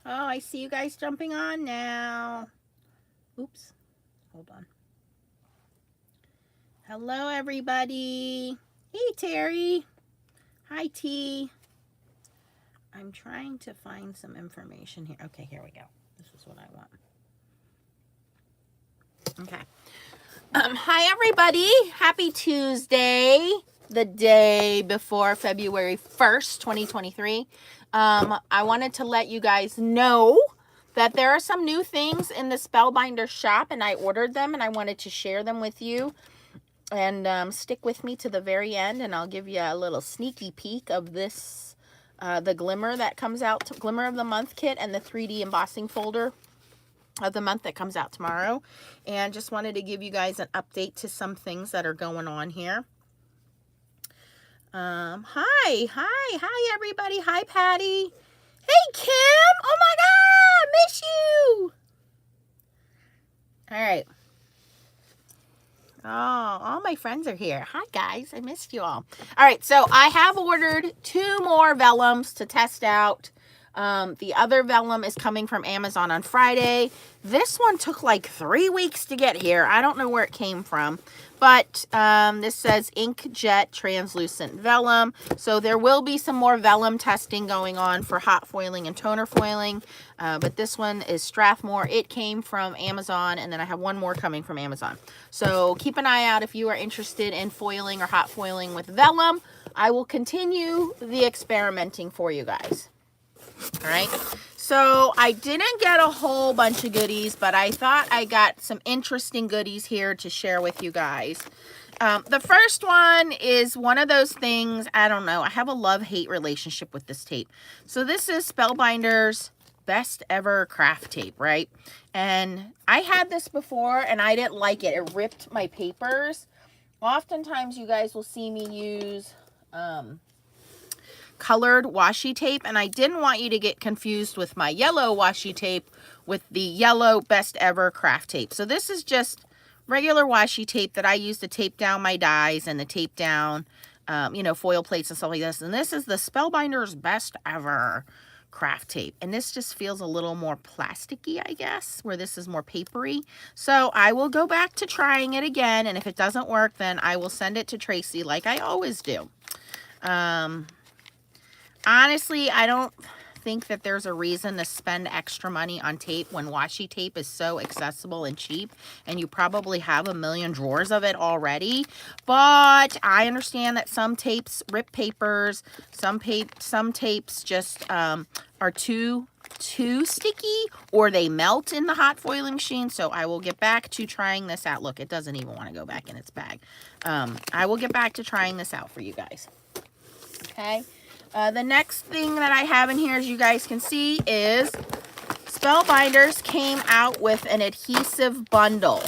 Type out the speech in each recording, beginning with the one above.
Oh, I see you guys jumping on now. Oops. Hold on. Hello, everybody. Hey, Terry. Hi, T. I'm trying to find some information here. Okay, here we go. This is what I want. Okay. Hi, everybody. Happy Tuesday, the day before February 1st, 2023. I wanted to let you guys know that there are some new things in the Spellbinders shop, and I ordered them, and I wanted to share them with you. And stick with me to the very end, and I'll give you a little sneaky peek of this, the Glimmer that comes out, Glimmer of the Month kit, and the 3D embossing folder of the month that comes out tomorrow. And just wanted to give you guys an update to some things that are going on here. Hi everybody. Hi, Patty. Hey, Kim. Oh my God, miss you. All right. Oh, all my friends are here. Hi, guys. I missed you all. All right, so I have ordered 2 more vellums to test out. The other vellum is coming from Amazon on Friday. This one took like 3 weeks to get here. I don't know where it came from. But this says Inkjet Translucent Vellum. So there will be some more vellum testing going on for hot foiling and toner foiling. But this one is Strathmore. It came from Amazon, and then I have one more coming from Amazon. So keep an eye out if you are interested in foiling or hot foiling with vellum. I will continue the experimenting for you guys. All right. So I didn't get a whole bunch of goodies, but I thought I got some interesting goodies here to share with you guys. The first one is one of those things, I don't know, I have a love-hate relationship with this tape. So this is Spellbinders Best Ever Craft Tape, right? And I had this before and I didn't like it. It ripped my papers. Oftentimes you guys will see me use colored washi tape, and I didn't want you to get confused with my yellow washi tape with the yellow Best Ever Craft Tape. So this is just regular washi tape that I use to tape down my dies and to tape down, you know, foil plates and stuff like this. And this is the Spellbinders Best Ever Craft Tape. And this just feels a little more plasticky, I guess, where this is more papery. So I will go back to trying it again. And if it doesn't work, then I will send it to Tracy like I always do. Honestly, I don't think that there's a reason to spend extra money on tape when washi tape is so accessible and cheap, and you probably have a million drawers of it already. But I understand that some tapes rip papers, some tapes just are too sticky, or they melt in the hot foiling machine. So I will get back to trying this out. Look, it doesn't even want to go back in its bag. I will get back to trying this out for you guys. Okay. The next thing that I have in here, as you guys can see, is Spellbinders came out with an adhesive bundle.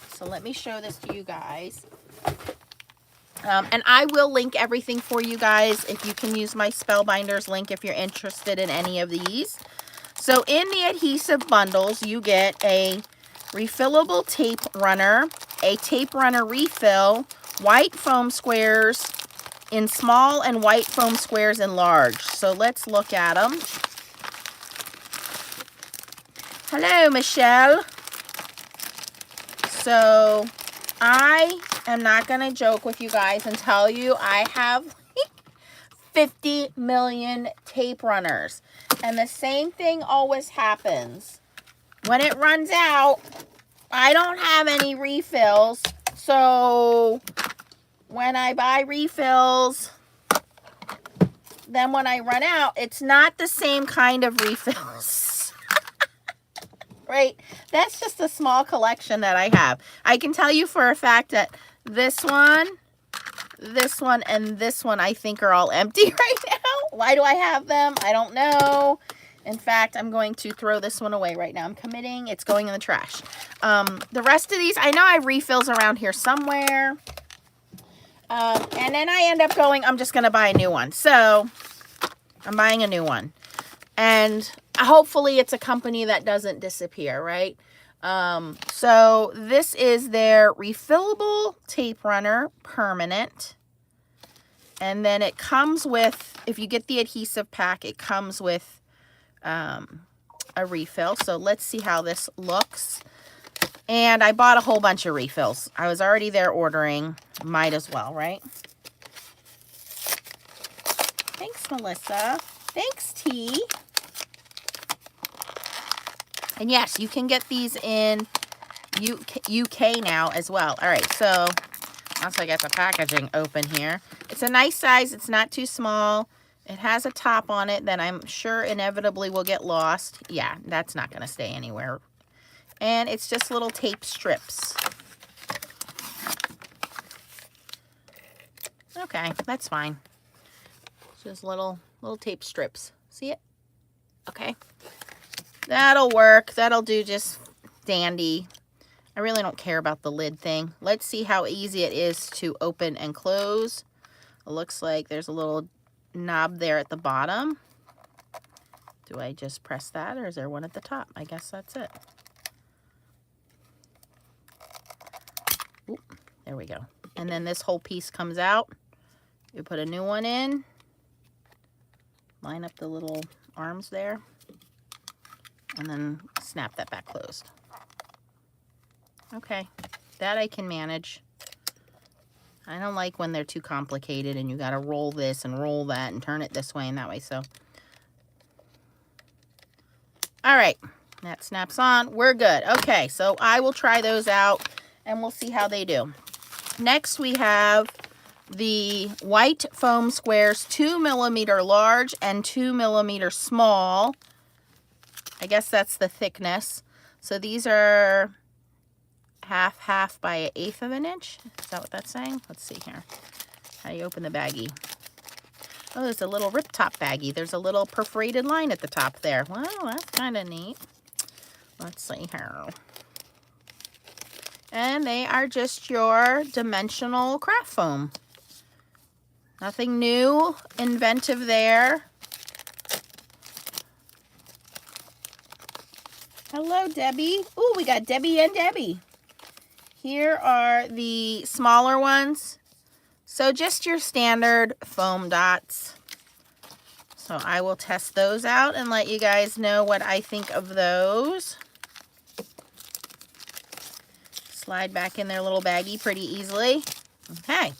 So let me show this to you guys. And I will link everything for you guys if you can use my Spellbinders link if you're interested in any of these. So in the adhesive bundles, you get a refillable tape runner, a tape runner refill, white foam squares, in small, and white foam squares in large. So let's look at them. Hello, Michelle. So I am not going to joke with you guys and tell you I have 50 million tape runners. And the same thing always happens. When it runs out, I don't have any refills. So when I buy refills, then when I run out, it's not the same kind of refills. Right? That's just a small collection that I have. I can tell you for a fact that this one, and this one I think are all empty right now. Why do I have them? I don't know. In fact, I'm going to throw this one away right now. I'm committing. It's going in the trash. The rest of these, I know I have refills around here somewhere. And then I end up going, I'm just going to buy a new one. So I'm buying a new one. And hopefully it's a company that doesn't disappear, right? So this is their refillable tape runner, permanent. And then it comes with, if you get the adhesive pack, it comes with a refill. So let's see how this looks. And I bought a whole bunch of refills. I was already there ordering. Might as well, right? Thanks, Melissa. Thanks, T. And yes, you can get these in UK now as well. All right, so once I get the packaging open here, it's a nice size. It's not too small. It has a top on it that I'm sure inevitably will get lost. Yeah, that's not going to stay anywhere. And it's just little tape strips. Okay, that's fine. It's just little tape strips. See it? Okay. That'll work. That'll do just dandy. I really don't care about the lid thing. Let's see how easy it is to open and close. It looks like there's a little knob there at the bottom. Do I just press that, or is there one at the top? I guess that's it. Oop, there we go. And then this whole piece comes out. You put a new one in. Line up the little arms there. And then snap that back closed. Okay, that I can manage. I don't like when they're too complicated and you got to roll this and roll that and turn it this way and that way. So, all right, that snaps on. We're good. Okay, so I will try those out and we'll see how they do. Next, we have the white foam squares, 2mm large and 2mm small. I guess that's the thickness. So these are half by 1/8 of an inch. Is that what that's saying? Let's see here. How do you open the baggie? Oh, there's a little rip top baggie. There's a little perforated line at the top there. Well, that's kind of neat. Let's see here. And they are just your dimensional craft foam. Nothing new, inventive there. Hello, Debbie. Ooh, we got Debbie and Debbie. Here are the smaller ones. So just your standard foam dots. So I will test those out and let you guys know what I think of those. Slide back in their little baggie pretty easily. Okay.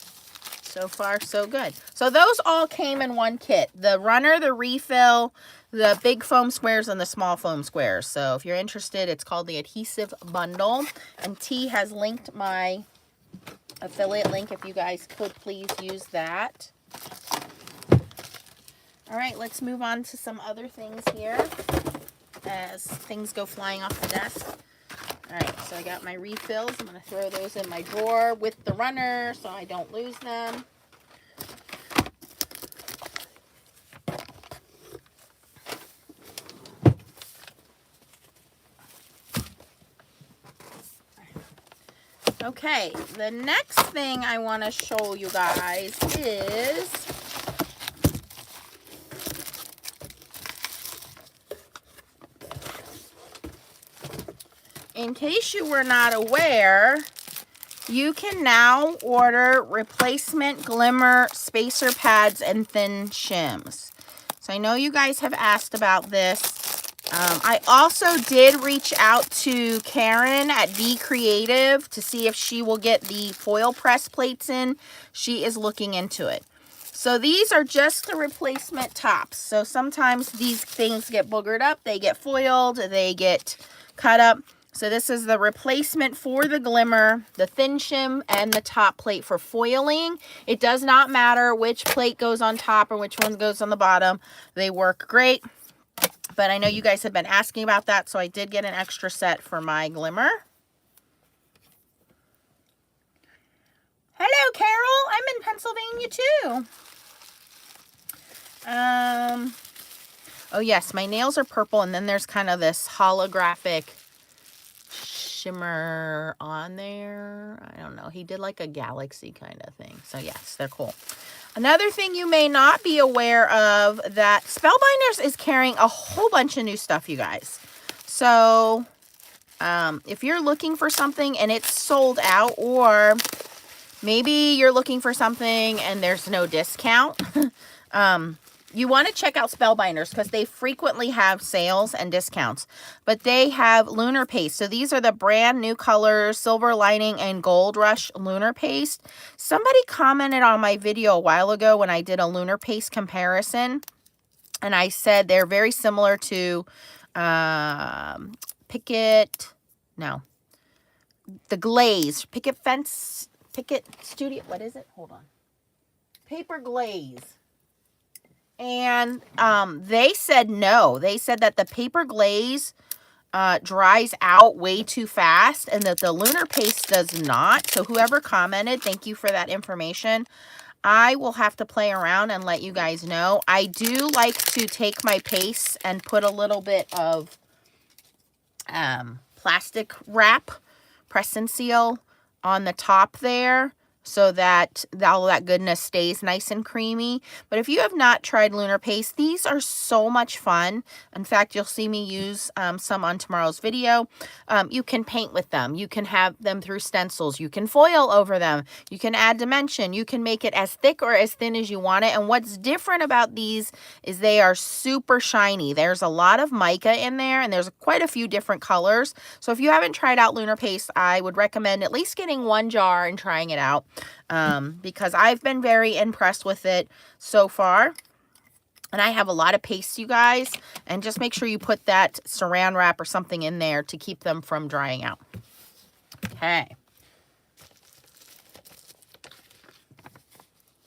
So far, so good. So those all came in one kit. The runner, the refill, the big foam squares, and the small foam squares. So if you're interested, it's called the adhesive bundle. And T has linked my affiliate link if you guys could please use that. All right, let's move on to some other things here as things go flying off the desk. All right, so I got my refills. I'm going to throw those in my drawer with the runner so I don't lose them. Okay, the next thing I want to show you guys is in case you were not aware, you can now order replacement glimmer spacer pads and thin shims. So I know you guys have asked about this. I also did reach out to Karen at Be Creative to see if she will get the foil press plates in. She is looking into it. So these are just the replacement tops. So sometimes these things get boogered up, they get foiled, they get cut up. So this is the replacement for the glimmer, the thin shim, and the top plate for foiling. It does not matter which plate goes on top or which one goes on the bottom. They work great. But I know you guys have been asking about that, so I did get an extra set for my glimmer. Hello, Carol. I'm in Pennsylvania, too. Oh, yes, my nails are purple, and then there's kind of this holographic shimmer on there. I don't know. He did like a galaxy kind of thing. So, yes, they're cool. Another thing you may not be aware of, that Spellbinders is carrying a whole bunch of new stuff, you guys. So if you're looking for something and it's sold out, or maybe you're looking for something and there's no discount, you want to check out Spellbinders because they frequently have sales and discounts. But they have Lunar Paste. So these are the brand new colors, Silver Lining and Gold Rush Lunar Paste. Somebody commented on my video a while ago when I did a Lunar Paste comparison. And I said they're very similar to Picket Studio. What is it? Hold on. Paper Glaze. And they said no. They said that the Paper Glaze dries out way too fast and that the Lunar Paste does not. So whoever commented, thank you for that information. I will have to play around and let you guys know. I do like to take my paste and put a little bit of plastic wrap, press and seal on the top there, so that all that goodness stays nice and creamy. But if you have not tried Lunar Paste, these are so much fun. In fact, you'll see me use some on tomorrow's video. You can paint with them. You can have them through stencils. You can foil over them. You can add dimension. You can make it as thick or as thin as you want it. And what's different about these is they are super shiny. There's a lot of mica in there, and there's quite a few different colors. So if you haven't tried out Lunar Paste, I would recommend at least getting one jar and trying it out. Because I've been very impressed with it so far. And I have a lot of paste, you guys. And just make sure you put that saran wrap or something in there to keep them from drying out. Okay.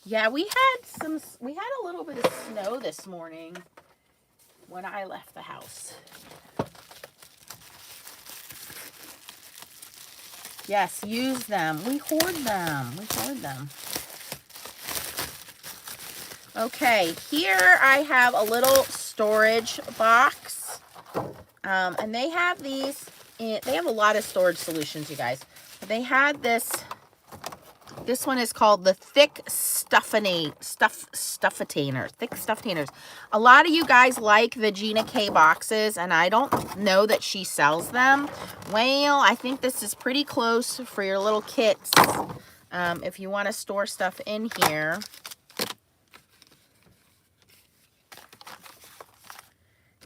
Yeah, we had a little bit of snow this morning when I left the house. Yes, use them. We hoard them. Okay, here I have a little storage box. And they have these, they have a lot of storage solutions, you guys. But they had this one is called the Thick Stuffitainers. A lot of you guys like the Gina K boxes, and I don't know that she sells them. Well, I think this is pretty close for your little kits. If you want to store stuff in here.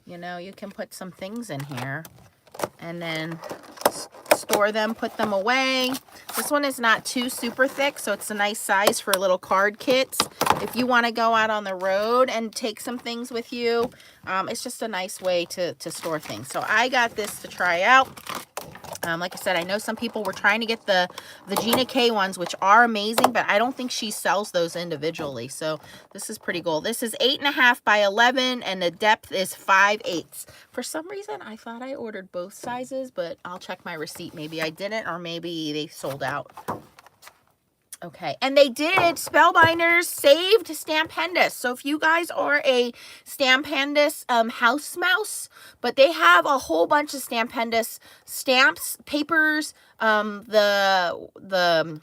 You know, you can put some things in here and then store them, put them away. This one is not too super thick, so it's a nice size for little card kits. If you want to go out on the road and take some things with you, it's just a nice way to store things. So I got this to try out. Like I said, I know some people were trying to get the Gina K ones, which are amazing, but I don't think she sells those individually. So this is pretty cool. This is 8.5 by 11, and the depth is 5/8. For some reason, I thought I ordered both sizes, but I'll check my receipt. Maybe I didn't, or maybe they sold out. Okay, and they did, Spellbinders saved Stampendous. So if you guys are a Stampendous house mouse, but they have a whole bunch of Stampendous stamps, papers, not the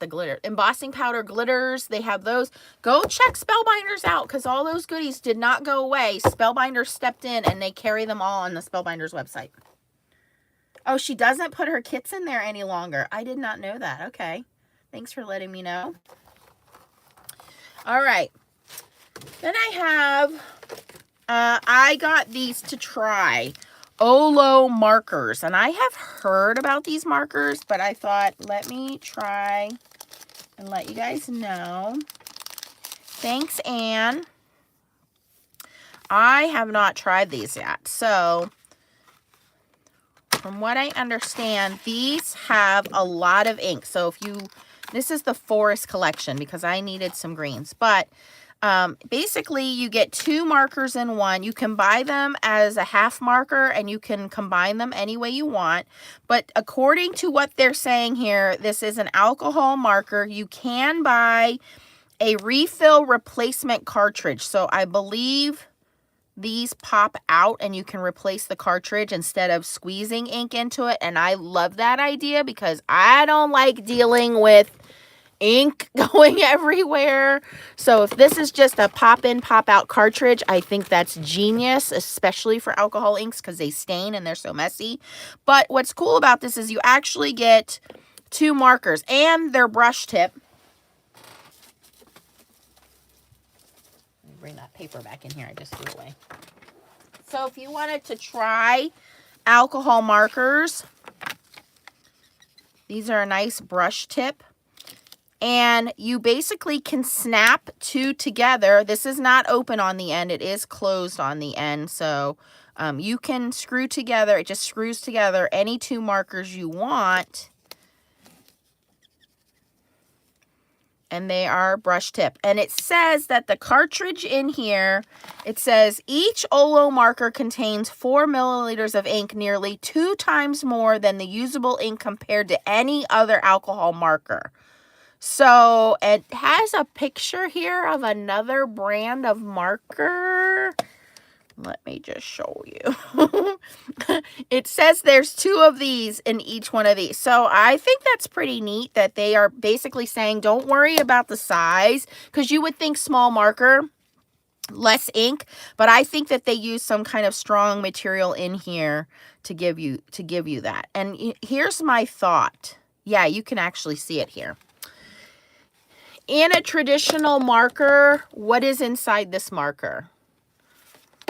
glitter, embossing powder glitters, they have those. Go check Spellbinders out, because all those goodies did not go away. Spellbinders stepped in, and they carry them all on the Spellbinders website. Oh, she doesn't put her kits in there any longer. I did not know that. Okay. Thanks for letting me know. All right. Then I have, I got these to try. Olo markers. And I have heard about these markers, but I thought, let me try and let you guys know. Thanks, Anne. I have not tried these yet. So, from what I understand, these have a lot of ink. So if you... This is the Forest collection because I needed some greens. But basically, you get 2 markers in one. You can buy them as a half marker, and you can combine them any way you want. But according to what they're saying here, this is an alcohol marker. You can buy a refill replacement cartridge. So I believe these pop out and you can replace the cartridge instead of squeezing ink into it. And I love that idea because I don't like dealing with ink going everywhere. So if this is just a pop in, pop out cartridge, I think that's genius, especially for alcohol inks because they stain and they're so messy. But what's cool about this is you actually get 2 markers and their brush tip. bring that paper back in here. I just threw it away. So if you wanted to try alcohol markers, these are a nice brush tip. And you basically can snap two together. This is not open on the end. It is closed on the end. So you can screw together. It just screws together any two markers you want. And they are brush tip. And it says that the cartridge in here, it says each Olo marker contains 4 milliliters of ink, nearly 2 times more than the usable ink compared to any other alcohol marker. So it has a picture here of another brand of marker. Let me just show you. It says there's 2 of these in each one of these. So I think that's pretty neat that they are basically saying don't worry about the size, because you would think small marker, less ink, but I think that they use some kind of strong material in here to give you that. And here's my thought. Yeah, you can actually see it here. In a traditional marker, what is inside this marker?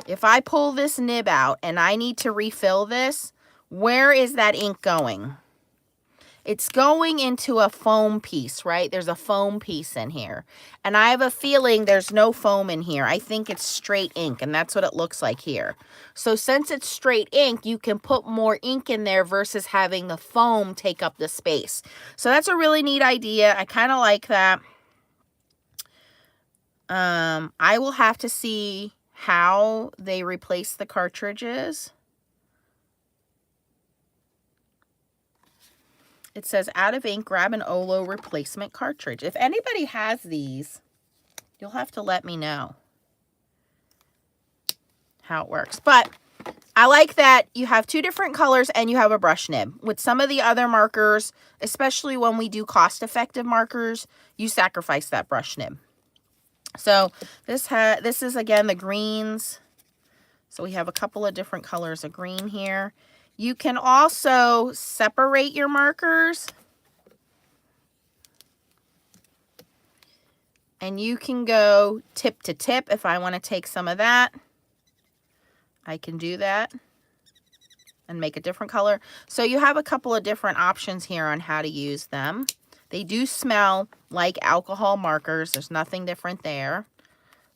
If I pull this nib out and I need to refill this, where is that ink going? It's going into a foam piece, right? There's a foam piece in here. And I have a feeling there's no foam in here. I think it's straight ink, and that's what it looks like here. So since it's straight ink, you can put more ink in there versus having the foam take up the space. So that's a really neat idea. I kind of like that. I will have to see how they replace the cartridges. It says out of ink, grab an Olo replacement cartridge. If anybody has these, you'll have to let me know how it works. But I like that you have 2 different colors and you have a brush nib. With some of the other markers, especially when we do cost-effective markers, you sacrifice that brush nib. So this is again the greens. So we have a couple of different colors of green here. You can also separate your markers. And you can go tip to tip if I want to take some of that. I can do that and make a different color. So you have a couple of different options here on how to use them. They do smell like alcohol markers. There's nothing different there.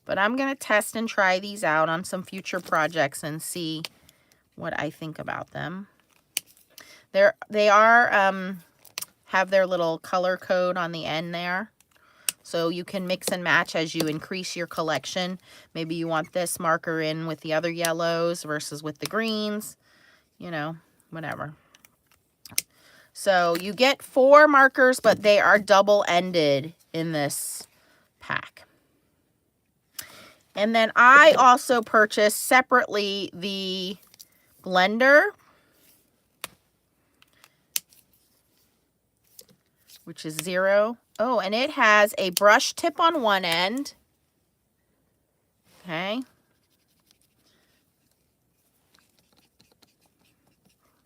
But I'm going to test and try these out on some future projects and see what I think about them. They have their little color code on the end there. So you can mix and match as you increase your collection. Maybe you want this marker in with the other yellows versus with the greens. You know, whatever. So you get 4 markers, but they are double-ended in this pack. And then I also purchased separately the blender, which is 0. Oh, and it has a brush tip on one end. Okay.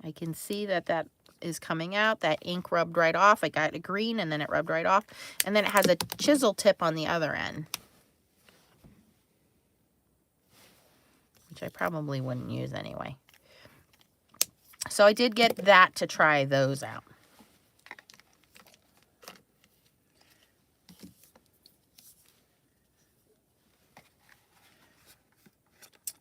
I can see that is coming out. That ink rubbed right off. I got a green and then it rubbed right off. And then it has a chisel tip on the other end, which I probably wouldn't use anyway. So I did get that to try those out.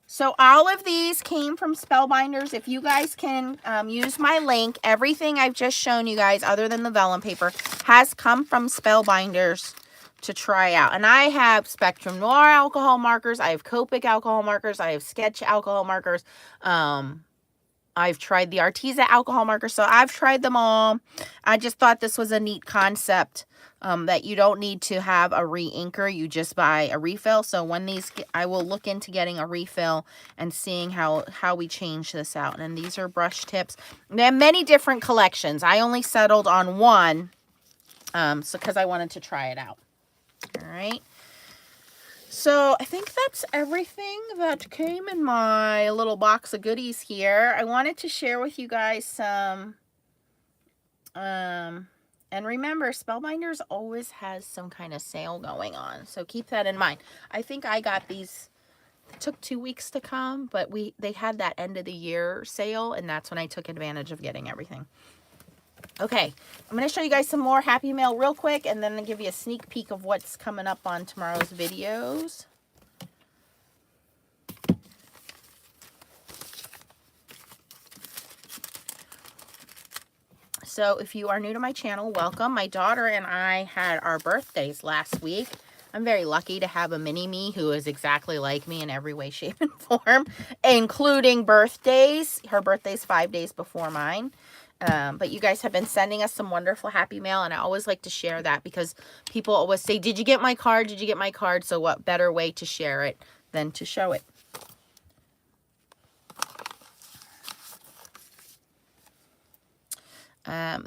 So all of these came from Spellbinders. If you guys can use my link, everything I've just shown you guys, other than the vellum paper, has come from Spellbinders to try out. And I have Spectrum Noir alcohol markers. I have Copic alcohol markers. I have Sketch alcohol markers. I've tried the Arteza alcohol markers. So I've tried them all. I just thought this was a neat concept. That you don't need to have a re-inker, you just buy a refill. So when these, I will look into getting a refill and seeing how we change this out. And these are brush tips. They have many different collections. I only settled on one, because I wanted to try it out. All right. So I think that's everything that came in my little box of goodies here. I wanted to share with you guys some And remember, Spellbinders always has some kind of sale going on, so keep that in mind. I think I got these, it took 2 weeks to come, but they had that end of the year sale, and that's when I took advantage of getting everything. Okay, I'm going to show you guys some more Happy Mail real quick, and then I'll give you a sneak peek of what's coming up on tomorrow's videos. So if you are new to my channel, welcome. My daughter and I had our birthdays last week. I'm very lucky to have a mini-me who is exactly like me in every way, shape, and form, including birthdays. Her birthday's 5 days before mine. But you guys have been sending us some wonderful Happy Mail, and I always like to share that because people always say, did you get my card? Did you get my card? So what better way to share it than to show it?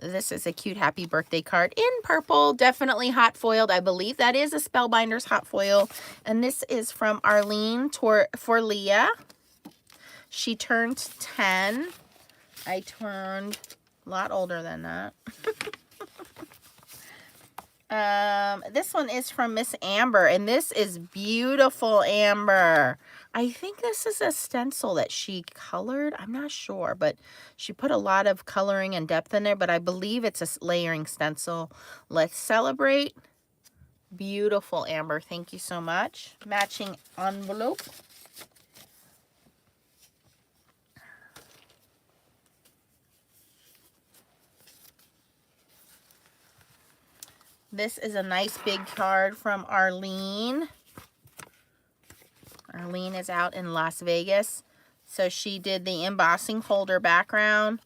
This is a cute happy birthday card in purple, definitely hot foiled. I believe that is a Spellbinders hot foil. And this is from Arlene for Leah. She turned 10. I turned a lot older than that. This one is from Miss Amber, and this is beautiful Amber. I think this is a stencil that she colored. I'm not sure, but she put a lot of coloring and depth in there, but I believe it's a layering stencil. Let's celebrate. Beautiful Amber. Thank you so much. Matching envelope. This is a nice big card from Arlene. Arlene is out in Las Vegas. So she did the embossing folder background,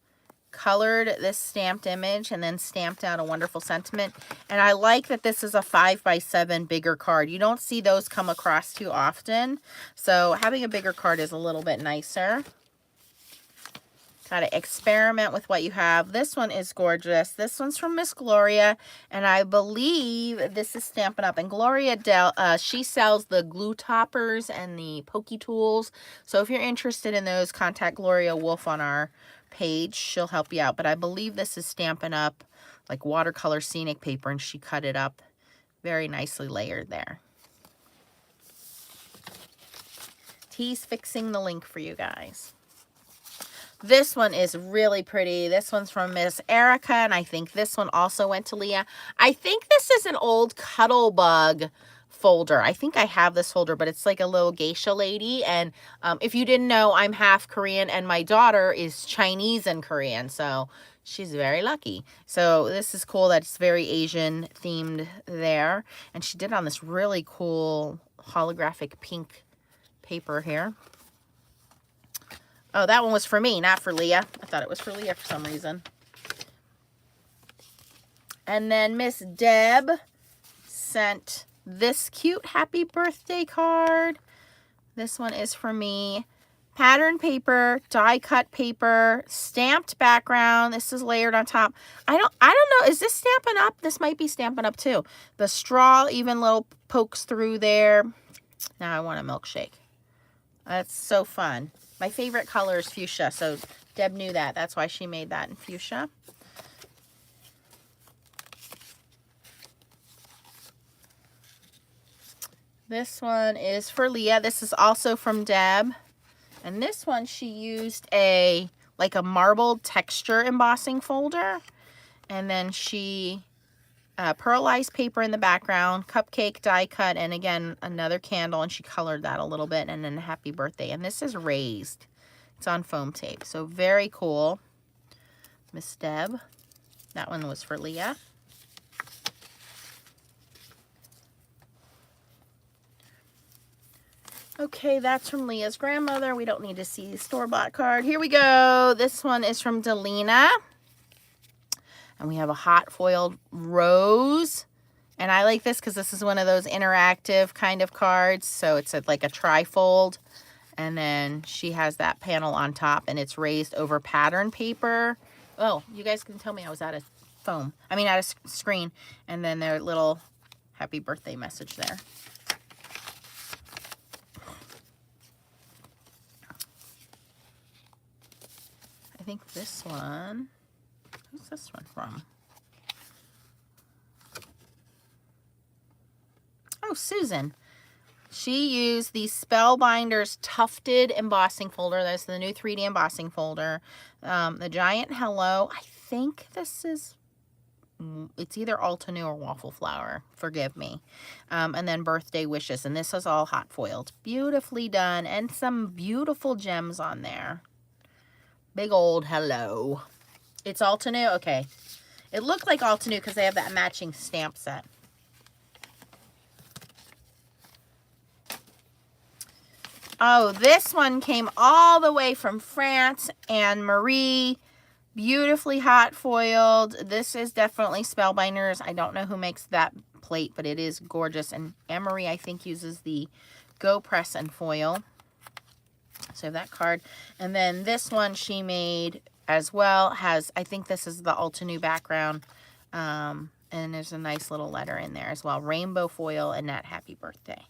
colored this stamped image, and then stamped out a wonderful sentiment. And I like that this is a 5x7 bigger card. You don't see those come across too often. So having a bigger card is a little bit nicer. Got to experiment with what you have. This one is gorgeous. This one's from Miss Gloria, and I believe this is Stampin' Up. And Gloria, she sells the glue toppers and the pokey tools. So if you're interested in those, contact Gloria Wolf on our page. She'll help you out. But I believe this is Stampin' Up, like watercolor scenic paper, and she cut it up very nicely layered there. T's fixing the link for you guys. This one is really pretty. This one's from Miss Erica, and I think this one also went to Leah. I think this is an old Cuttlebug folder. I think I have this folder, but it's like a little geisha lady. And if you didn't know, I'm half Korean, and my daughter is Chinese and Korean, so she's very lucky. So this is cool that it's very Asian themed there. And she did it on this really cool holographic pink paper here. Oh, that one was for me, not for Leah. I thought it was for Leah for some reason. And then Miss Deb sent this cute happy birthday card. This one is for me. Pattern paper, die cut paper, stamped background. This is layered on top. I don't know. Is this Stampin' Up? This might be Stampin' Up too. The straw even little pokes through there. Now I want a milkshake. That's so fun. My favorite color is fuchsia, so Deb knew that. That's why she made that in fuchsia. This one is for Leah. This is also from Deb. And this one she used like a marbled texture embossing folder. And then she pearlized paper in the background, cupcake die cut, and again, another candle, and she colored that a little bit, and then happy birthday. And this is raised. It's on foam tape. So very cool. Miss Deb. That one was for Leah. Okay, that's from Leah's grandmother. We don't need to see the store-bought card. Here we go. This one is from Delina. And we have a hot foiled rose. And I like this because this is one of those interactive kind of cards. So it's like a tri-fold. And then she has that panel on top, and it's raised over pattern paper. Oh, you guys can tell me I was out of foam. I mean, out of screen. And then their little happy birthday message there. I think this one, who's this one from? Oh, Susan. She used the Spellbinders Tufted Embossing Folder. That's the new 3D embossing folder. The Giant Hello. I think this is, it's either Altenew or Waffle Flower. Forgive me. And then Birthday Wishes. And this is all hot foiled. Beautifully done. And some beautiful gems on there. Big old hello. It's Altenew? Okay. It looked like Altenew because they have that matching stamp set. Oh, this one came all the way from France. Anne Marie, beautifully hot foiled. This is definitely Spellbinders. I don't know who makes that plate, but it is gorgeous. And Anne Marie, I think, uses the Go Press and Foil. So that card. And then this one she made as well has, I think this is the Altenew background. And there's a nice little letter in there as well. Rainbow foil and Nat happy birthday.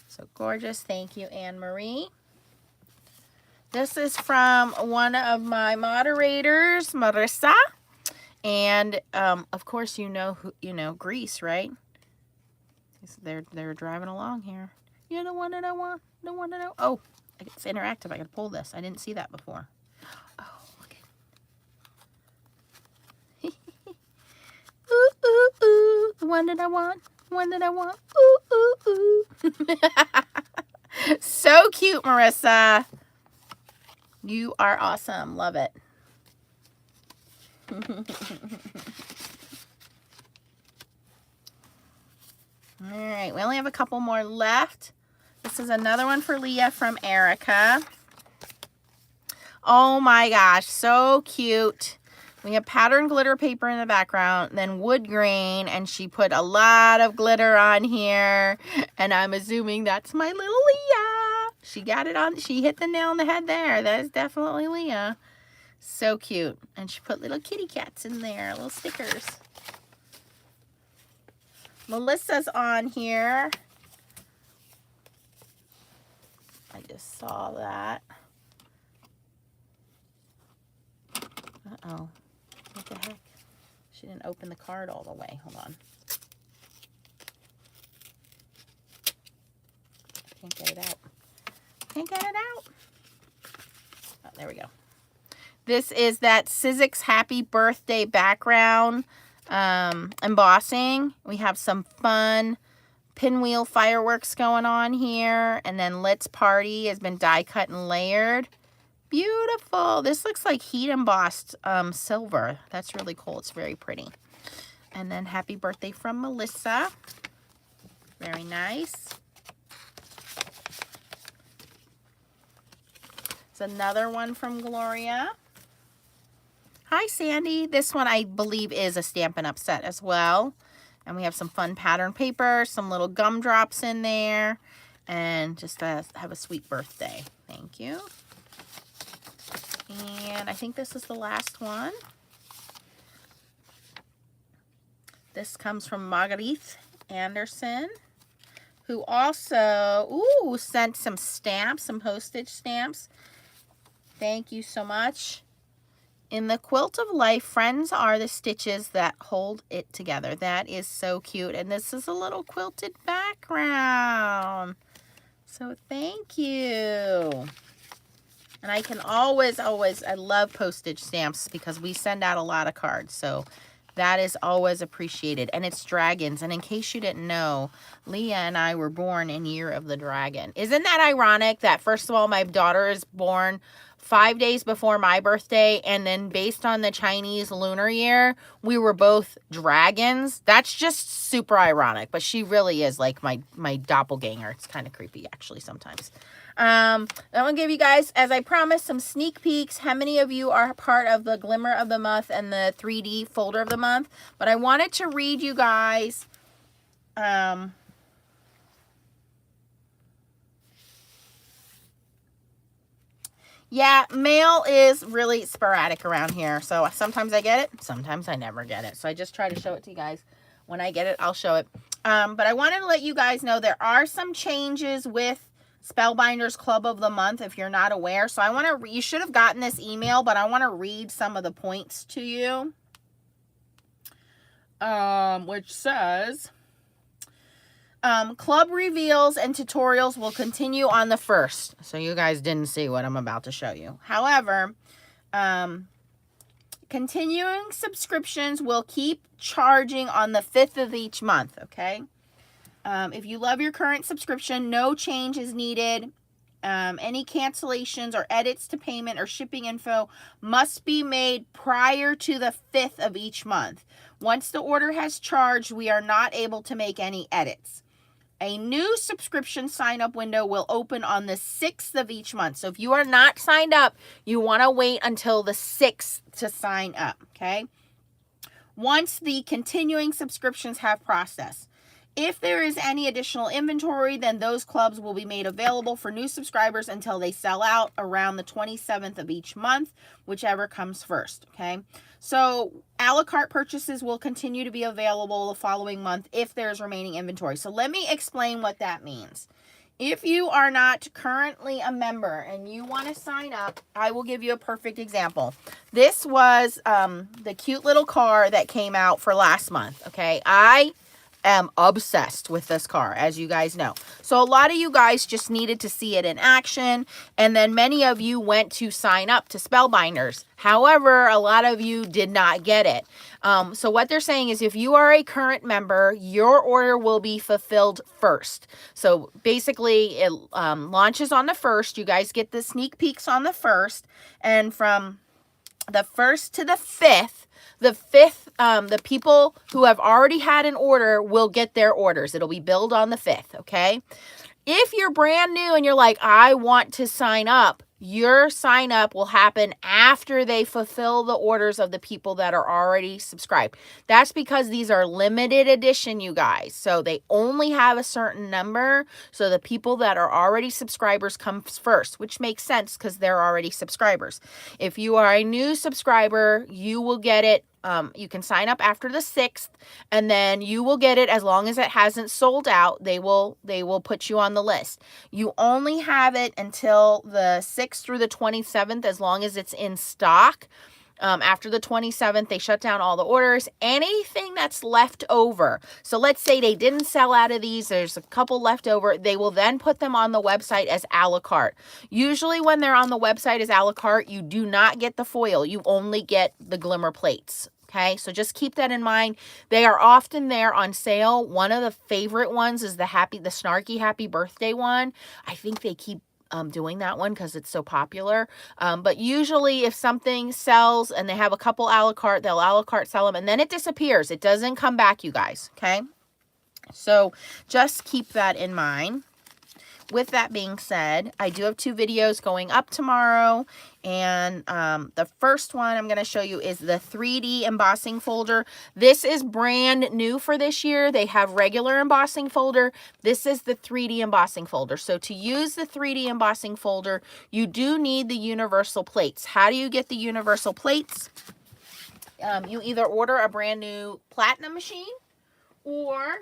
So gorgeous. Thank you, Anne Marie. This is from one of my moderators, Marissa. And of course, you know who, Greece, right? They're driving along here. You're the one that I want. The one that I... Oh, it's interactive. I gotta pull this. I didn't see that before. Oh, look at it. Ooh, ooh, ooh. The one that I want. One that I want. Ooh, ooh, ooh. So cute, Marissa. You are awesome. Love it. All right. We only have a couple more left. This is another one for Leah from Erica. Oh my gosh. So cute. We have patterned glitter paper in the background, then wood grain, and she put a lot of glitter on here. And I'm assuming that's my little Leah. She got it on, she hit the nail on the head there. That is definitely Leah. So cute. And she put little kitty cats in there, little stickers. Melissa's on here. I just saw that. Uh-oh. What the heck? She didn't open the card all the way. Hold on. Can't get it out. Can't get it out. Oh, there we go. This is that Sizzix Happy Birthday background embossing. We have some fun pinwheel fireworks going on here. And then Let's Party has been die cut and layered. Beautiful. This looks like heat embossed silver. That's really cool. It's very pretty. And then Happy Birthday from Melissa. Very nice. It's another one from Gloria. Hi, Sandy. This one I believe is a Stampin' Up set as well. And we have some fun pattern paper, some little gumdrops in there, and just to have a sweet birthday. Thank you. And I think this is the last one. This comes from Marguerite Anderson, who also, sent some stamps, some postage stamps. Thank you so much. In the quilt of life, friends are the stitches that hold it together. That is so cute. And this is a little quilted background. So thank you. And I can always, I love postage stamps because we send out a lot of cards. So that is always appreciated. And it's dragons. And in case you didn't know, Leah and I were born in Year of the Dragon. Isn't that ironic that, first of all, my daughter is born 5 days before my birthday, and then based on the Chinese lunar year, we were both dragons? That's just super ironic, but she really is like my doppelganger. It's kind of creepy, actually, sometimes. I'm going to give you guys, as I promised, some sneak peeks. How many of you are part of the Glimmer of the Month and the 3D folder of the month? But I wanted to read you guys... Yeah, mail is really sporadic around here. So sometimes I get it, sometimes I never get it. So I just try to show it to you guys. When I get it, I'll show it. But I wanted to let you guys know there are some changes with Spellbinders Club of the Month if you're not aware. So I want to, you should have gotten this email, but I want to read some of the points to you. Which says... Club reveals and tutorials will continue on the 1st. So you guys didn't see what I'm about to show you. However, continuing subscriptions will keep charging on the 5th of each month, okay? If you love your current subscription, no change is needed. Any cancellations or edits to payment or shipping info must be made prior to the 5th of each month. Once the order has charged, we are not able to make any edits. A new subscription sign-up window will open on the 6th of each month. So if you are not signed up, you want to wait until the 6th to sign up, okay? Once the continuing subscriptions have processed. If there is any additional inventory, then those clubs will be made available for new subscribers until they sell out around the 27th of each month, whichever comes first, okay? So a la carte purchases will continue to be available the following month if there's remaining inventory. So let me explain what that means. If you are not currently a member and you want to sign up, I will give you a perfect example. This was the cute little car that came out for last month, okay? I am obsessed with this car, as you guys know. So a lot of you guys just needed to see it in action, and then many of you went to sign up to Spellbinders. However, a lot of you did not get it. So what they're saying is if you are a current member, your order will be fulfilled first. So basically, it launches on the 1st. You guys get the sneak peeks on the 1st, and from the 1st to the 5th, the people who have already had an order will get their orders. It'll be billed on the 5th, okay? If you're brand new and you're like, I want to sign up, your sign up will happen after they fulfill the orders of the people that are already subscribed. That's because these are limited edition, you guys. So they only have a certain number. So the people that are already subscribers comes first, which makes sense because they're already subscribers. If you are a new subscriber, you will get it. You can sign up after the 6th, and then you will get it as long as it hasn't sold out. They will put you on the list. You only have it until the 6th through the 27th as long as it's in stock. After the 27th, they shut down all the orders. Anything that's left over, so let's say they didn't sell out of these, there's a couple left over, they will then put them on the website as a la carte. Usually when they're on the website as a la carte, you do not get the foil. You only get the glimmer plates. Okay, so just keep that in mind. They are often there on sale. One of the favorite ones is the snarky happy birthday one. I think they keep doing that one because it's so popular. But usually if something sells and they have a couple a la carte, they'll a la carte sell them and then it disappears. It doesn't come back, you guys. Okay, so just keep that in mind. With that being said, I do have 2 videos going up tomorrow, and the first one I'm going to show you is the 3D embossing folder. This is brand new for this year. They have regular embossing folder. This is the 3D embossing folder. So to use the 3D embossing folder, you do need the universal plates. How do you get the universal plates? You either order a brand new platinum machine, or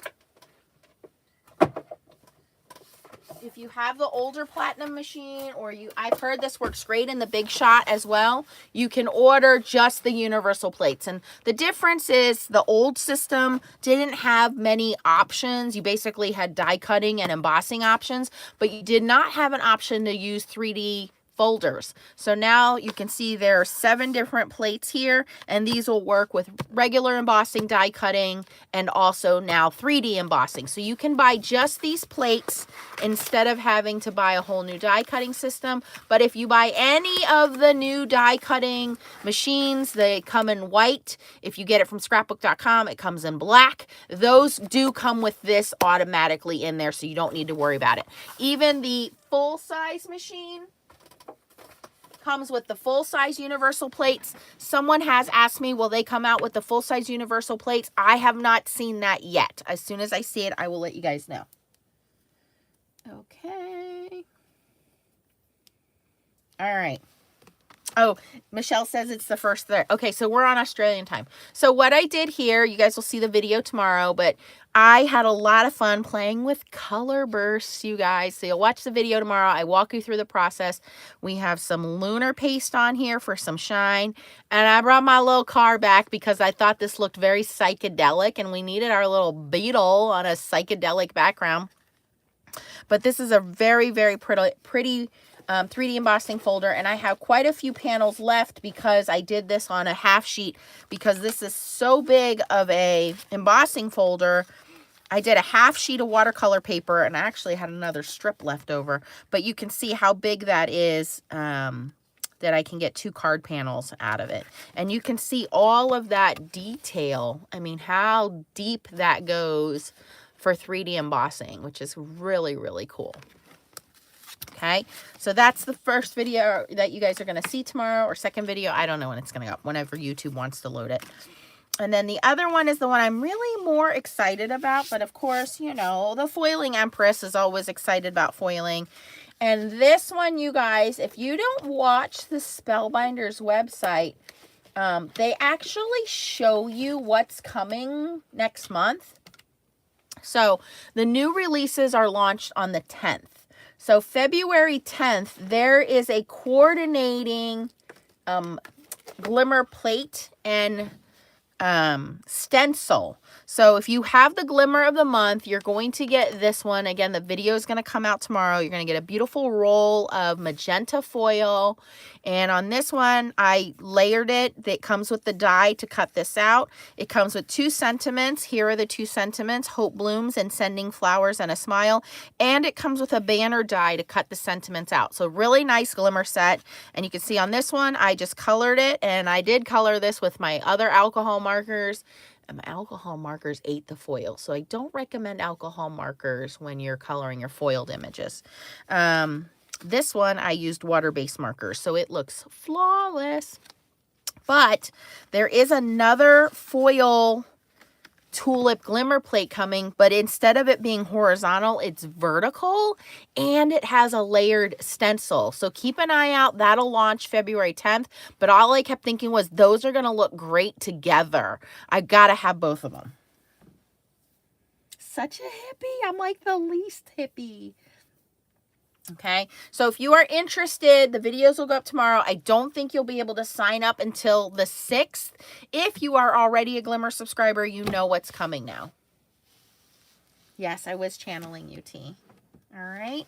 if you have the older platinum machine, or I've heard this works great in the Big Shot as well, you can order just the universal plates. And the difference is the old system didn't have many options. You basically had die cutting and embossing options, but you did not have an option to use 3D folders. So now you can see there are 7 different plates here, and these will work with regular embossing, die cutting, and also now 3D embossing. So you can buy just these plates instead of having to buy a whole new die cutting system. But if you buy any of the new die cutting machines, they come in white. If you get it from scrapbook.com, it comes in black. Those do come with this automatically in there, so you don't need to worry about it. Even the full-size machine comes with the full-size universal plates. Someone has asked me, will they come out with the full-size universal plates? I have not seen that yet. As soon as I see it, I will let you guys know. Okay. All right. Oh, Michelle says it's the first there. Okay, so we're on Australian time. So what I did here, you guys will see the video tomorrow, but I had a lot of fun playing with color bursts, you guys. So you'll watch the video tomorrow. I walk you through the process. We have some lunar paste on here for some shine. And I brought my little car back because I thought this looked very psychedelic and we needed our little beetle on a psychedelic background. But this is a very, very pretty 3D embossing folder, and I have quite a few panels left because I did this on a half sheet because this is so big of a embossing folder. I did a half sheet of watercolor paper, and I actually had another strip left over, but you can see how big that is, that I can get 2 card panels out of it. And you can see all of that detail. I mean, how deep that goes for 3D embossing, which is really, really cool. Okay, so that's the first video that you guys are going to see tomorrow, or second video. I don't know when it's going to go up, whenever YouTube wants to load it. And then the other one is the one I'm really more excited about. But of course, you know, the Foiling Empress is always excited about foiling. And this one, you guys, if you don't watch the Spellbinders website, they actually show you what's coming next month. So the new releases are launched on the 10th. So February 10th, there is a coordinating glimmer plate and stencil. So if you have the Glimmer of the Month, you're going to get this one. Again, the video is going to come out tomorrow. You're going to get a beautiful roll of magenta foil. And on this one, I layered it. It comes with the die to cut this out. It comes with 2 sentiments. Here are the 2 sentiments: hope blooms and sending flowers and a smile. And it comes with a banner die to cut the sentiments out. So really nice glimmer set. And you can see on this one, I just colored it. And I did color this with my other alcohol markers. And my alcohol markers ate the foil. So I don't recommend alcohol markers when you're coloring your foiled images. This one, I used water-based markers, so it looks flawless. But there is another foil tulip glimmer plate coming, but instead of it being horizontal, it's vertical, and it has a layered stencil. So keep an eye out. That'll launch February 10th, but all I kept thinking was those are going to look great together. I got to have both of them. Such a hippie. I'm like the least hippie. Okay, so if you are interested, the videos will go up tomorrow. I don't think you'll be able to sign up until the 6th. If you are already a Glimmer subscriber, you know what's coming now. Yes, I was channeling you, T. All right.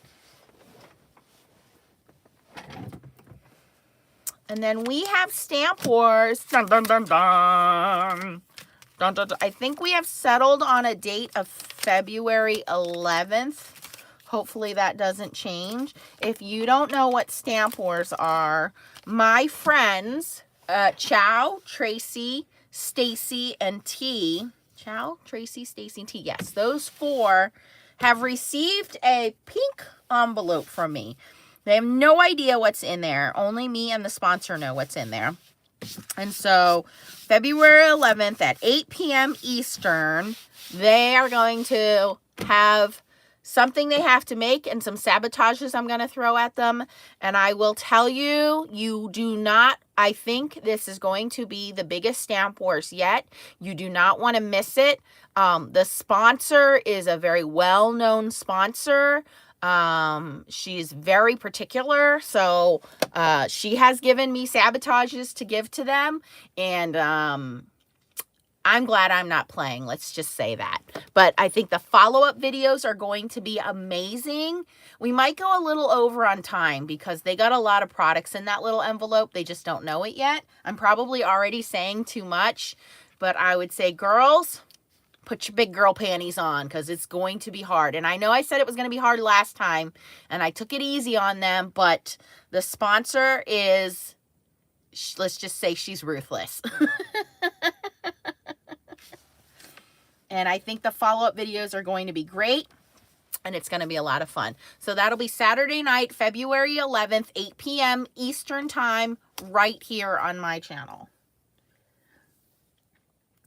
And then we have Stamp Wars. Dun, dun, dun, dun. Dun, dun, dun. I think we have settled on a date of February 11th. Hopefully that doesn't change. If you don't know what Stamp Wars are, my friends, Chow, Tracy, Stacy, and T. Chow, Tracy, Stacy, and T. Yes, those 4 have received a pink envelope from me. They have no idea what's in there. Only me and the sponsor know what's in there. And so February 11th at 8 p.m. Eastern, they are going to have something they have to make and some sabotages I'm going to throw at them. And I will tell you, you do not, I think this is going to be the biggest Stamp Wars yet. You do not want to miss it. The sponsor is a very well-known sponsor. She's very particular. So she has given me sabotages to give to them. And I'm glad I'm not playing. Let's just say that. But I think the follow-up videos are going to be amazing. We might go a little over on time because they got a lot of products in that little envelope. They just don't know it yet. I'm probably already saying too much, but I would say, girls, put your big girl panties on because it's going to be hard. And I know I said it was going to be hard last time, and I took it easy on them, but the sponsor is, let's just say she's ruthless. And I think the follow-up videos are going to be great, and it's going to be a lot of fun. So that'll be Saturday night, February 11th, 8 p.m. Eastern Time, right here on my channel.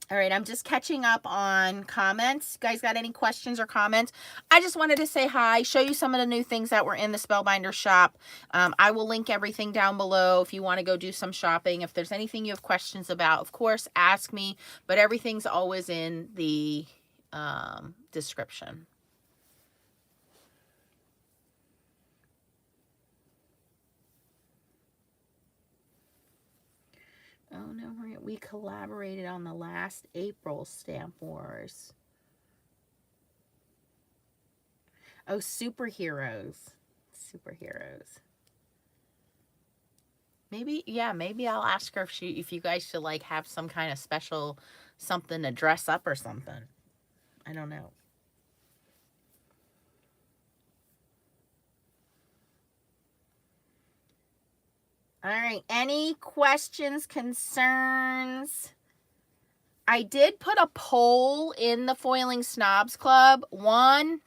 All right, I'm just catching up on comments. You guys got any questions or comments? I just wanted to say hi, show you some of the new things that were in the Spellbinder shop. I will link everything down below if you want to go do some shopping. If there's anything you have questions about, of course, ask me. But everything's always in the description. Oh no, we collaborated on the last April Stamp Wars. Oh, superheroes. Superheroes. Maybe, yeah, maybe I'll ask her if you guys should like have some kind of special something to dress up or something. I don't know. All right, any questions, concerns? I did put a poll in the Foiling Snobs Club. One,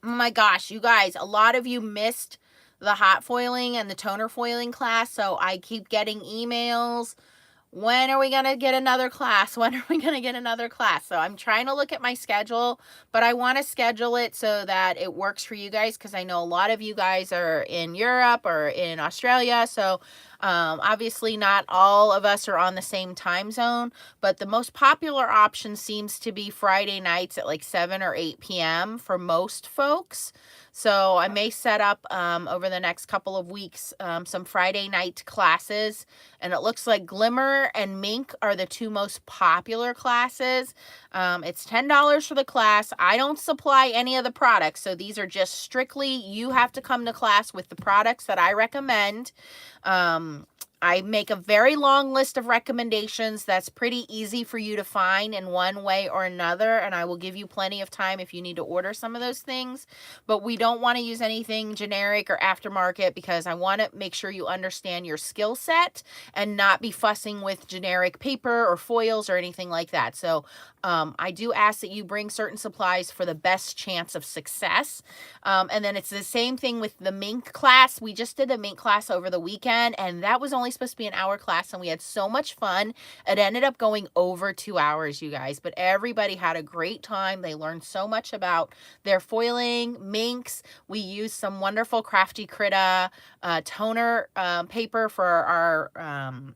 oh my gosh, you guys, a lot of you missed the hot foiling and the toner foiling class, so I keep getting emails. When are we going to get another class? When are we going to get another class? So I'm trying to look at my schedule, but I want to schedule it so that it works for you guys, because I know a lot of you guys are in Europe or in Australia. So obviously not all of us are on the same time zone, but the most popular option seems to be Friday nights at like 7 or 8 p.m. for most folks. So I may set up over the next couple of weeks some Friday night classes, and it looks like Glimmer and Mink are the two most popular classes. It's $10 for the class. I don't supply any of the products, so these are just strictly you have to come to class with the products that I recommend. I make a very long list of recommendations that's pretty easy for you to find in one way or another, and I will give you plenty of time if you need to order some of those things. But we don't want to use anything generic or aftermarket, because I want to make sure you understand your skill set and not be fussing with generic paper or foils or anything like that. So I do ask that you bring certain supplies for the best chance of success. And then it's the same thing with the Mink class. We just did the Mink class over the weekend, and that was only supposed to be an hour class, and we had so much fun. It ended up going over 2 hours, you guys, but everybody had a great time. They learned so much about their foiling, minks. We used some wonderful Crafty Critta toner paper for our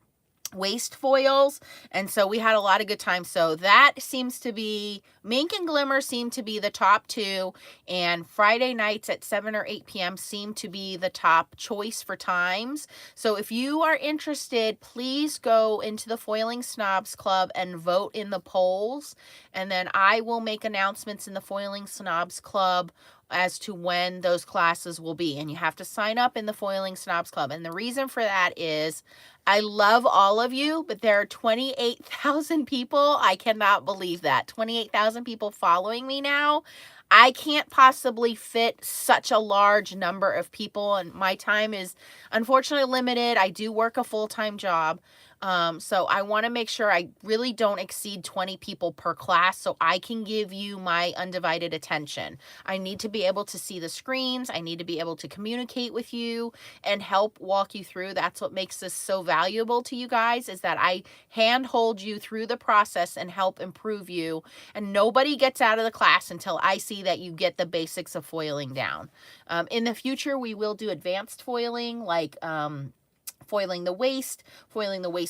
waste foils, and so we had a lot of good time. So that seems to be, Mink and Glimmer seem to be the top two, and Friday nights at 7 or 8 p.m. seem to be the top choice for times. So if you are interested, please go into the Foiling Snobs Club and vote in the polls, and then I will make announcements in the Foiling Snobs Club as to when those classes will be. And you have to sign up in the Foiling Snobs Club. And the reason for that is I love all of you, but there are 28,000 people. I cannot believe that. 28,000 people following me now. I can't possibly fit such a large number of people, and my time is unfortunately limited. I do work a full-time job. So I want to make sure I really don't exceed 20 people per class, so I can give you my undivided attention. I need to be able to see the screens. I need to be able to communicate with you and help walk you through. That's what makes this so valuable to you guys, is that I handhold you through the process and help improve you. And nobody gets out of the class until I see that you get the basics of foiling down. In the future, we will do advanced foiling, like foiling the waist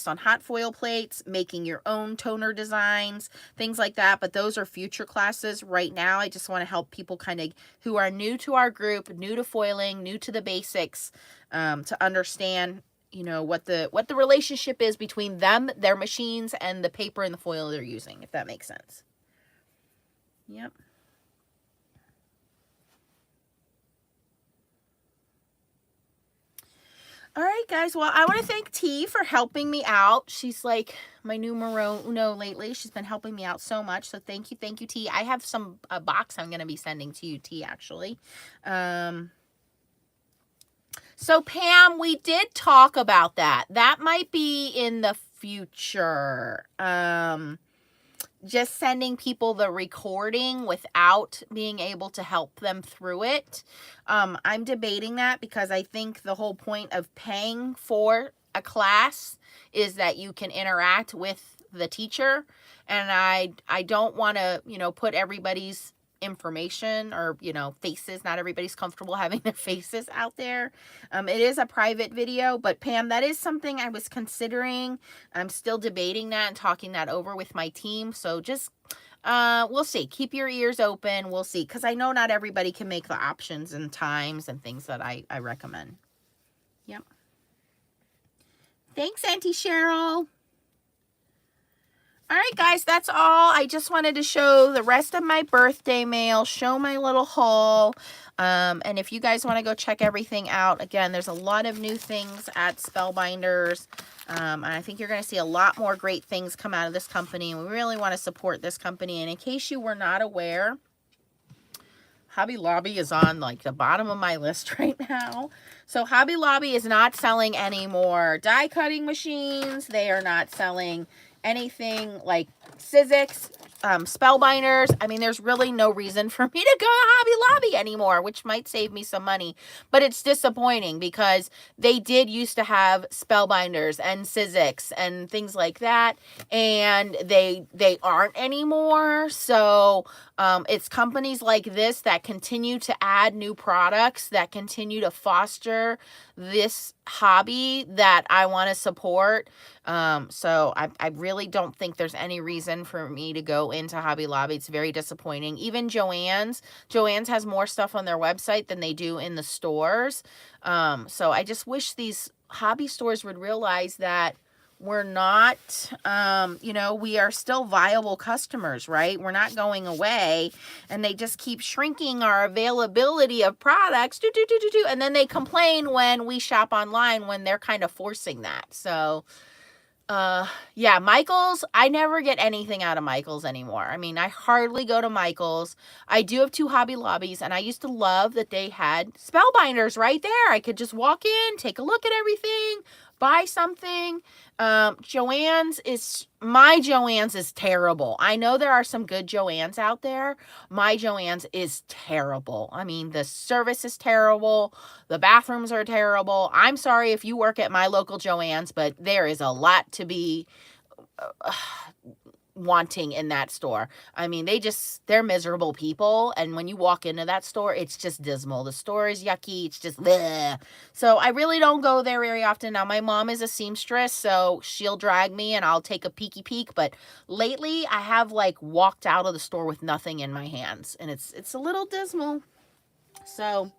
on hot foil plates, making your own toner designs, things like that. But those are future classes. Right now, I just want to help people kind of who are new to our group, new to foiling, new to the basics, to understand, you know, what the relationship is between them, their machines, and the paper and the foil they're using, if that makes sense. Yep. All right, guys. Well, I want to thank T for helping me out. She's like my numero uno lately. She's been helping me out so much. So thank you, T. I have a box I'm going to be sending to you, T, actually. So Pam, we did talk about that. That might be in the future. Just sending people the recording without being able to help them through it. I'm debating that, because I think the whole point of paying for a class is that you can interact with the teacher, and I don't want to, you know, put everybody's information or, you know, faces. Not everybody's comfortable having their faces out there. It is a private video, but Pam, that is something I was considering. I'm still debating that and talking that over with my team. So just we'll see. Keep your ears open. We'll see, because I know not everybody can make the options and times and things that I recommend. Yep. Thanks, Auntie Cheryl. All right, guys, that's all. I just wanted to show the rest of my birthday mail, show my little haul. And if you guys want to go check everything out, again, there's a lot of new things at Spellbinders. And I think you're going to see a lot more great things come out of this company. And we really want to support this company. And in case you were not aware, Hobby Lobby is on like the bottom of my list right now. So Hobby Lobby is not selling any more die cutting machines. They are not selling anything like Sizzix, Spellbinders. I mean, there's really no reason for me to go to Hobby Lobby anymore, which might save me some money. But it's disappointing because they did used to have Spellbinders and Sizzix and things like that, and they aren't anymore. So it's companies like this that continue to add new products, that continue to foster this hobby that I want to support. So I really don't think there's any reason for me to go into Hobby Lobby. It's very disappointing. Even Joann's has more stuff on their website than they do in the stores. So I just wish these hobby stores would realize that we're not, you know, we are still viable customers, right? We're not going away, and they just keep shrinking our availability of products, and then they complain when we shop online when they're kind of forcing that. So, yeah, Michael's, I never get anything out of Michael's anymore. I mean, I hardly go to Michael's. I do have 2 Hobby Lobbies, and I used to love that they had Spellbinders right there. I could just walk in, take a look at everything, buy something. Joann's is terrible. I know there are some good Joann's out there. My Joann's is terrible. I mean, the service is terrible. The bathrooms are terrible. I'm sorry if you work at my local Joann's, but there is a lot to be wanting in that store. I mean, they're miserable people, and when you walk into that store, it's just dismal. The store is yucky. It's just bleh. So I really don't go there very often. Now, my mom is a seamstress, so she'll drag me and I'll take a peeky peek, but lately I have like walked out of the store with nothing in my hands, and it's a little dismal. So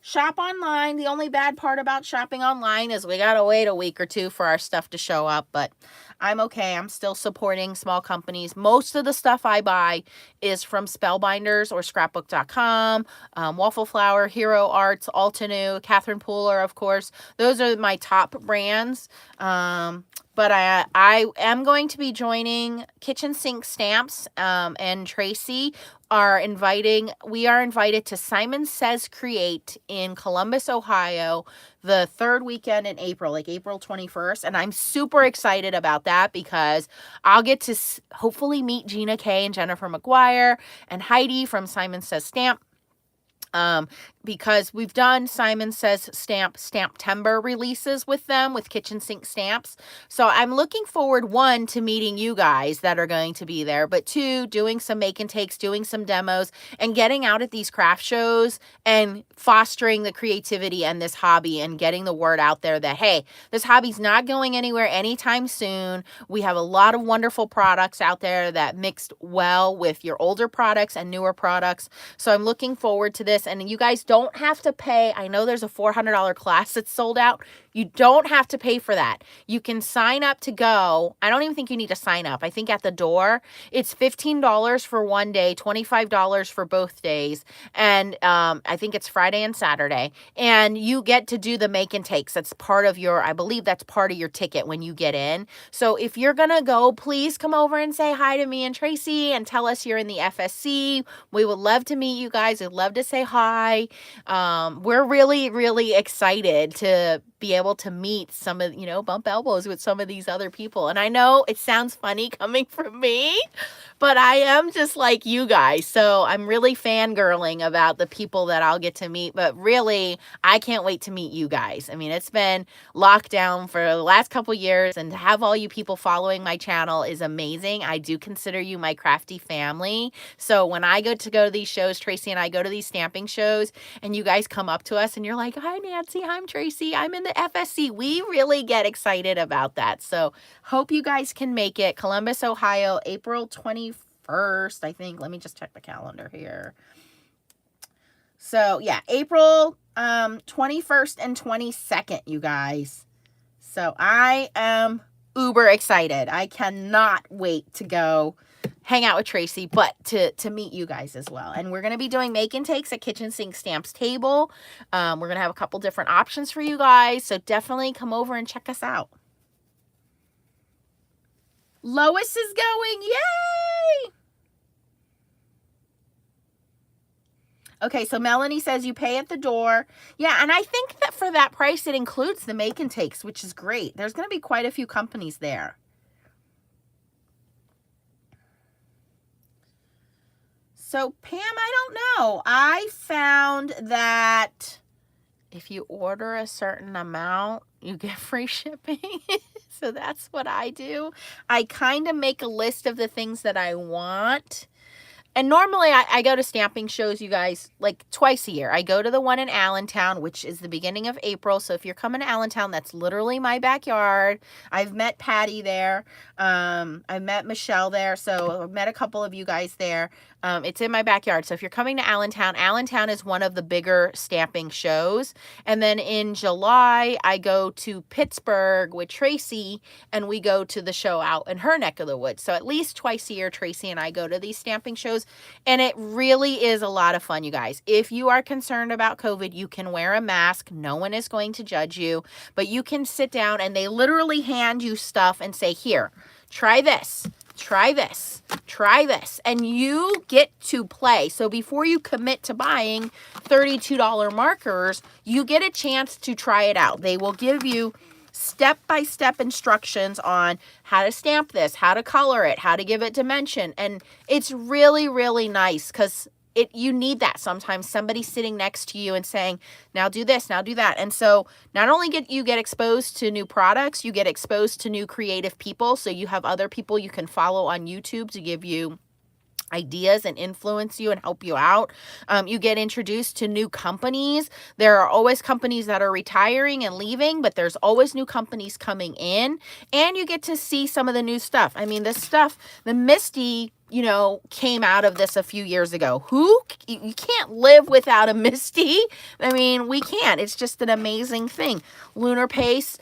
shop online. The only bad part about shopping online is we gotta wait a week or 2 for our stuff to show up, but I'm okay. I'm still supporting small companies. Most of the stuff I buy is from Spellbinders or Scrapbook.com, Waffle Flower, Hero Arts, Altenew, Catherine Pooler, of course. Those are my top brands. But I am going to be joining Kitchen Sink Stamps, and Tracy we are invited to Simon Says Create in Columbus, Ohio, the 3rd weekend in April, like April 21st. And I'm super excited about that because I'll get to hopefully meet Gina Kay and Jennifer McGuire and Heidi from Simon Says Stamp. Because we've done Simon Says Stamp-timber releases with them, with Kitchen Sink Stamps. So I'm looking forward, 1, to meeting you guys that are going to be there, but 2, doing some make and takes, doing some demos, and getting out at these craft shows and fostering the creativity and this hobby and getting the word out there that, hey, this hobby's not going anywhere anytime soon. We have a lot of wonderful products out there that mixed well with your older products and newer products. So I'm looking forward to this, and you guys don't have to pay. I know there's a $400 class that's sold out. You don't have to pay for that. You can sign up to go. I don't even think you need to sign up. I think at the door, it's $15 for one day, $25 for both days. And I think it's Friday and Saturday. And you get to do the make and takes. That's part of I believe that's part of your ticket when you get in. So if you're going to go, please come over and say hi to me and Tracy and tell us you're in the FSC. We would love to meet you guys. We'd love to say hi. We're really, really excited to be able to meet some of, bump elbows with some of these other people. And I know it sounds funny coming from me, But I am just like you guys. So I'm really fangirling about the people that I'll get to meet. But really, I can't wait to meet you guys. I mean, it's been locked down for the last couple years, and to have all you people following my channel is amazing. I do consider you my crafty family. So when I go to these shows, Tracy and I go to these stamping shows, and you guys come up to us and you're like, hi, Nancy, I'm Tracy, I'm in the FSC. We really get excited about that. So hope you guys can make it. Columbus, Ohio, April 21st, I think. Let me just check the calendar here. So yeah, April 21st and 22nd, you guys. So I am uber excited. I cannot wait to go hang out with Tracy, but to meet you guys as well. And we're going to be doing make and takes at Kitchen Sink Stamps Table. We're going to have a couple different options for you guys. So definitely come over and check us out. Lois is going. Yay! Okay, so Melanie says you pay at the door. Yeah, and I think that for that price, it includes the make and takes, which is great. There's going to be quite a few companies there. So, Pam, I don't know. I found that if you order a certain amount, you get free shipping. So that's what I do. I kind of make a list of the things that I want. And normally I go to stamping shows, you guys, like twice a year. I go to the one in Allentown, which is the beginning of April. So if you're coming to Allentown, that's literally my backyard. I've met Patty there. I met Michelle there. So I've met a couple of you guys there. It's in my backyard. So if you're coming to Allentown, Allentown is one of the bigger stamping shows. And then in July, I go to Pittsburgh with Tracy, and we go to the show out in her neck of the woods. So at least twice a year, Tracy and I go to these stamping shows, and it really is a lot of fun, you guys. If you are concerned about COVID, you can wear a mask. No one is going to judge you, but you can sit down and they literally hand you stuff and say, here, try this. Try this, try this, and you get to play. So before you commit to buying $32 markers, you get a chance to try it out. They will give you step-by-step instructions on how to stamp this, how to color it, how to give it dimension, and it's really, really nice because you need that sometimes, somebody sitting next to you and saying, now do this, now do that. And so not only you get exposed to new products, you get exposed to new creative people. So you have other people you can follow on YouTube to give you ideas and influence you and help you out. You get introduced to new companies. There are always companies that are retiring and leaving, but there's always new companies coming in, and you get to see some of the new stuff. I mean, this stuff, the Misty, came out of this a few years ago. You can't live without a Misty. I mean, we can't. It's just an amazing thing. Lunar Pace,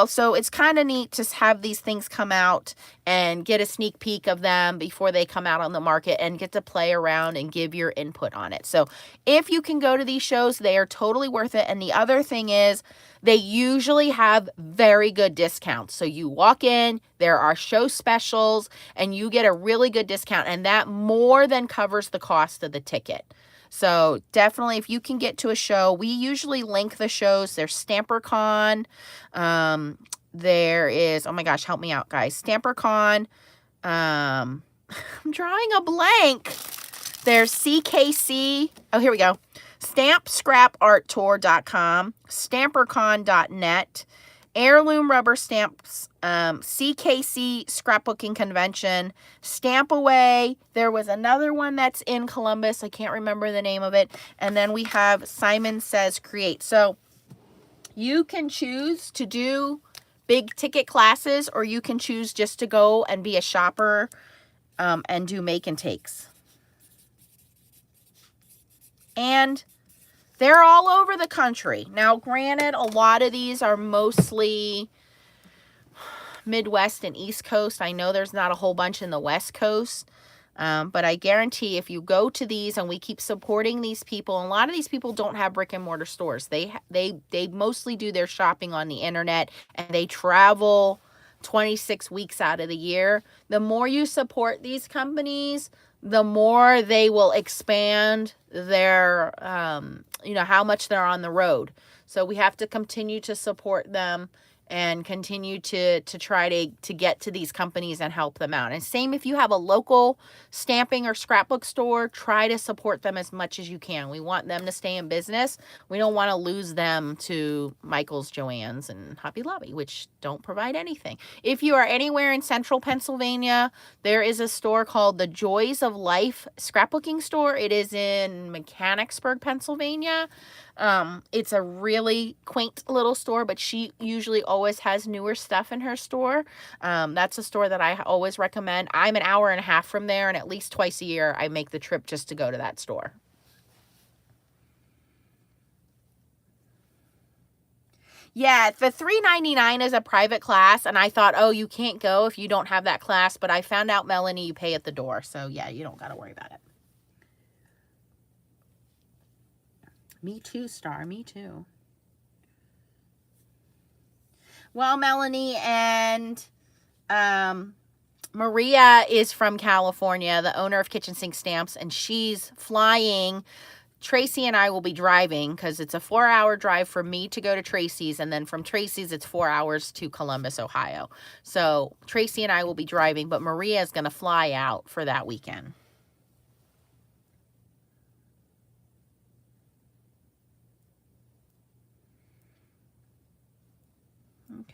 so it's kind of neat to have these things come out and get a sneak peek of them before they come out on the market and get to play around and give your input on it. So if you can go to these shows, they are totally worth it. And the other thing is, they usually have very good discounts. So you walk in, there are show specials, and you get a really good discount. And that more than covers the cost of the ticket. So definitely, if you can get to a show, we usually link the shows. There's StamperCon. There is, oh my gosh, help me out, guys. StamperCon. I'm drawing a blank. There's CKC. Oh, here we go. StampScrapArtTour.com, StamperCon.net, Heirloom Rubber Stamps, CKC Scrapbooking Convention, Stamp Away. There was another one that's in Columbus. I can't remember the name of it. And then we have Simon Says Create. So you can choose to do big ticket classes, or you can choose just to go and be a shopper and do make and takes. And they're all over the country. Now, granted, a lot of these are mostly Midwest and East Coast. I know there's not a whole bunch in the West Coast. But I guarantee if you go to these, and we keep supporting these people, and a lot of these people don't have brick and mortar stores. They mostly do their shopping on the internet, and they travel 26 weeks out of the year. The more you support these companies, the more they will expand their, how much they're on the road. So we have to continue to support them and continue to try to get to these companies and help them out. And same if you have a local stamping or scrapbook store, try to support them as much as you can. We want them to stay in business. We don't want to lose them to Michael's, Joann's, and Hobby Lobby, which don't provide anything. If you are anywhere in central Pennsylvania, there is a store called the Joys of Life Scrapbooking Store. It is in Mechanicsburg, Pennsylvania. It's a really quaint little store, but she usually always has newer stuff in her store. That's a store that I always recommend. I'm an hour and a half from there, and at least twice a year I make the trip just to go to that store. Yeah, the $3.99 is a private class, and I thought, oh, you can't go if you don't have that class, but I found out, Melanie, you pay at the door, so yeah, you don't got to worry about it. Me too, Star, me too. Well, Melanie and Maria is from California, the owner of Kitchen Sink Stamps, and she's flying. Tracy and I will be driving because it's a 4-hour drive for me to go to Tracy's, and then from Tracy's it's 4 hours to Columbus, Ohio. So Tracy and I will be driving, but Maria is going to fly out for that weekend.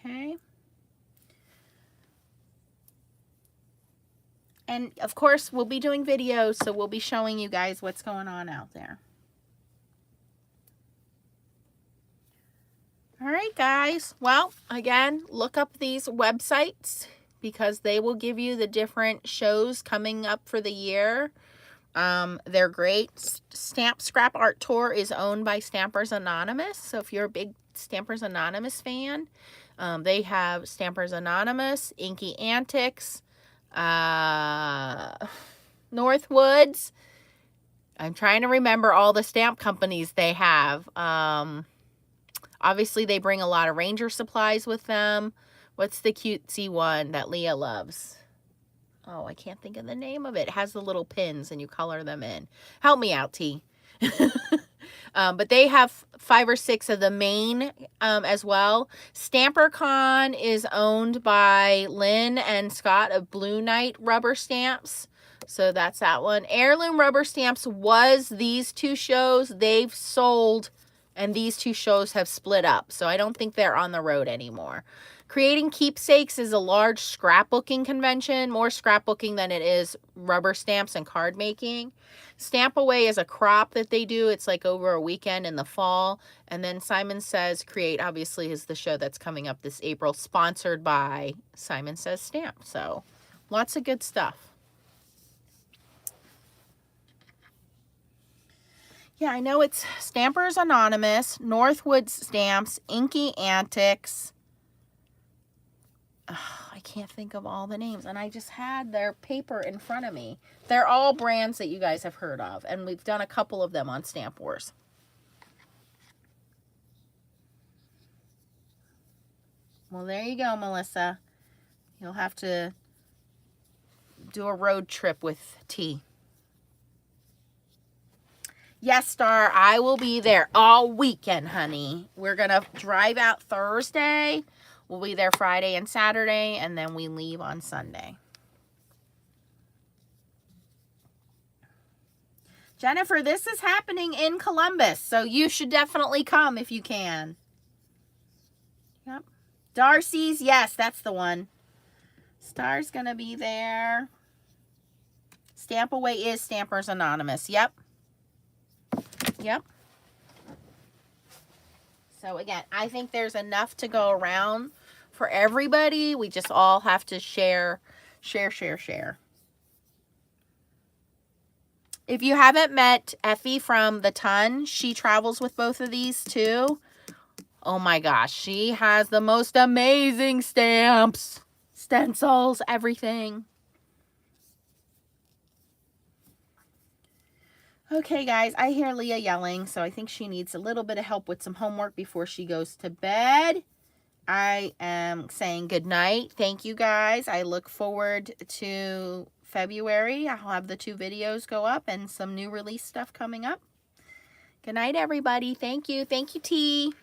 Okay. And of course, we'll be doing videos, so we'll be showing you guys what's going on out there. All right, guys. Well, again, look up these websites because they will give you the different shows coming up for the year. They're great. Stamp Scrap Art Tour is owned by Stampers Anonymous. So if you're a big Stampers Anonymous fan, they have Stampers Anonymous, Inky Antics, Northwoods. I'm trying to remember all the stamp companies they have. Obviously, they bring a lot of Ranger supplies with them. What's the cutesy one that Leah loves? Oh, I can't think of the name of it. It has the little pins and you color them in. Help me out, T. But they have 5 or 6 of the main as well. StamperCon is owned by Lynn and Scott of Blue Knight Rubber Stamps. So that's that one. Heirloom Rubber Stamps was these 2 shows. They've sold, and these 2 shows have split up. So I don't think they're on the road anymore. Creating Keepsakes is a large scrapbooking convention, more scrapbooking than it is rubber stamps and card making. Stamp Away is a crop that they do. It's like over a weekend in the fall. And then Simon Says Create, obviously, is the show that's coming up this April, sponsored by Simon Says Stamp. So lots of good stuff. Yeah, I know it's Stampers Anonymous, Northwoods Stamps, Inky Antics. I can't think of all the names, and I just had their paper in front of me. They're all brands that you guys have heard of, and we've done a couple of them on Stamp Wars. Well, there you go, Melissa. You'll have to do a road trip with T. Yes, Star, I will be there all weekend, honey. We're going to drive out Thursday. We'll be there Friday and Saturday, and then we leave on Sunday. Jennifer, this is happening in Columbus, so you should definitely come if you can. Yep. Darcy's, yes, that's the one. Star's going to be there. Stamp Away is Stampers Anonymous. Yep. Yep. So again, I think there's enough to go around for everybody. We just all have to share. If you haven't met Effie from The Ton, she travels with both of these too. Oh my gosh, she has the most amazing stamps, stencils, everything. Okay, guys, I hear Leah yelling, so I think she needs a little bit of help with some homework before she goes to bed. I am saying good night. Thank you, guys. I look forward to February. I'll have the 2 videos go up and some new release stuff coming up. Good night, everybody. Thank you. Thank you, T.